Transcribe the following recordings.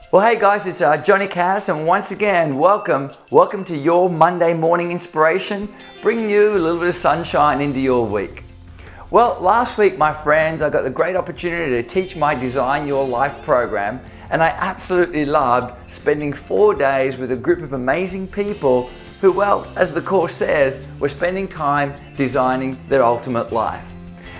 Well, hey guys, it's Johnny Cass, and once again, welcome to your Monday morning inspiration, bringing you a little bit of sunshine into your week. Well, last week, my friends, I got the great opportunity to teach my Design Your Life program, and I absolutely loved spending 4 days with a group of amazing people who, well, as the course says, were spending time designing their ultimate life.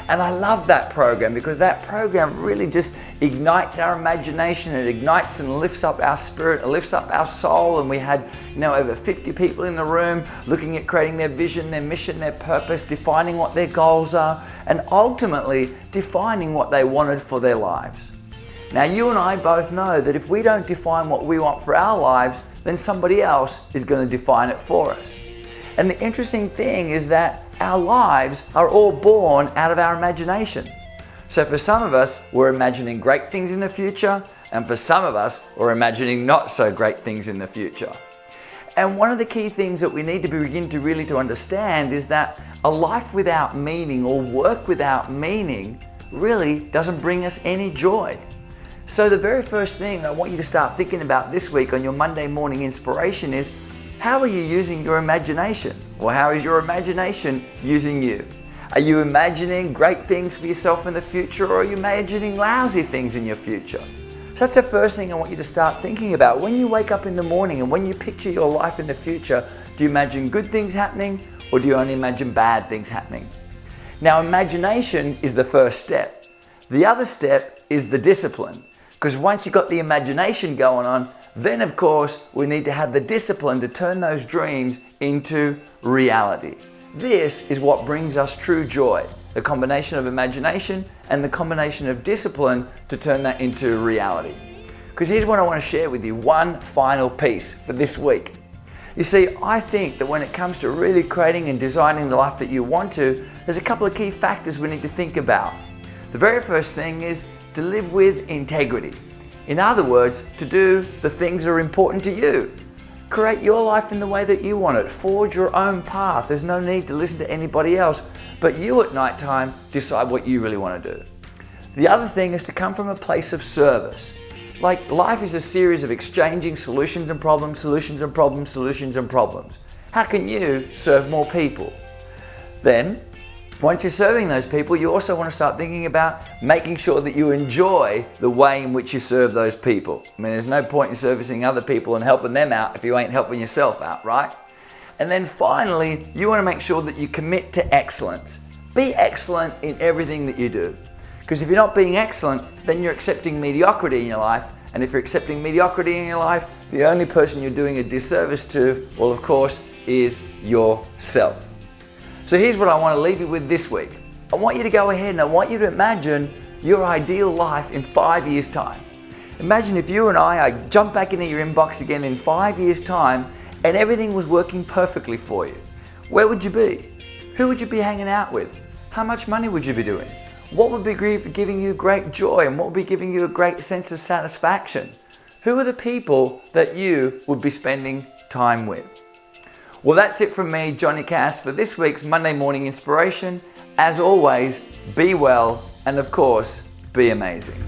And I love that program because that program really just ignites our imagination. It ignites and lifts up our spirit, it lifts up our soul. And we had, over 50 people in the room looking at creating their vision, their mission, their purpose, defining what their goals are, and ultimately defining what they wanted for their lives. Now, you and I both know that if we don't define what we want for our lives, then somebody else is going to define it for us. And the interesting thing is that our lives are all born out of our imagination. So for some of us, we're imagining great things in the future, and for some of us, we're imagining not so great things in the future. And one of the key things that we need to begin to really understand is that a life without meaning or work without meaning really doesn't bring us any joy. So the very first thing I want you to start thinking about this week on your Monday morning inspiration is, how are you using your imagination? Or how is your imagination using you? Are you imagining great things for yourself in the future, or are you imagining lousy things in your future? So that's the first thing I want you to start thinking about. When you wake up in the morning and when you picture your life in the future, do you imagine good things happening, or do you only imagine bad things happening? Now, imagination is the first step. The other step is the discipline. Because once you've got the imagination going on, then of course we need to have the discipline to turn those dreams into reality. This is what brings us true joy, the combination of imagination and the combination of discipline to turn that into reality. Because here's what I want to share with you, one final piece for this week. You see, I think that when it comes to really creating and designing the life that you want to, there's a couple of key factors we need to think about. The very first thing is to live with integrity. In other words, to do the things that are important to you. Create your life in the way that you want it. Forge your own path. There's no need to listen to anybody else, but you at night time decide what you really want to do. The other thing is to come from a place of service. Like, life is a series of exchanging solutions and problems, solutions and problems, solutions and problems. How can you serve more people? Then, once you're serving those people, you also want to start thinking about making sure that you enjoy the way in which you serve those people. I mean, there's no point in servicing other people and helping them out if you ain't helping yourself out, right? And then finally, you want to make sure that you commit to excellence. Be excellent in everything that you do. Because if you're not being excellent, then you're accepting mediocrity in your life. And if you're accepting mediocrity in your life, the only person you're doing a disservice to, well, of course, is yourself. So here's what I want to leave you with this week. I want you to go ahead and I want you to imagine your ideal life in 5 years' time. Imagine if you and I jump back into your inbox again in 5 years' time and everything was working perfectly for you. Where would you be? Who would you be hanging out with? How much money would you be doing? What would be giving you great joy, and what would be giving you a great sense of satisfaction? Who are the people that you would be spending time with? Well, that's it from me, Johnny Cass, for this week's Monday morning inspiration. As always, be well and of course, be amazing.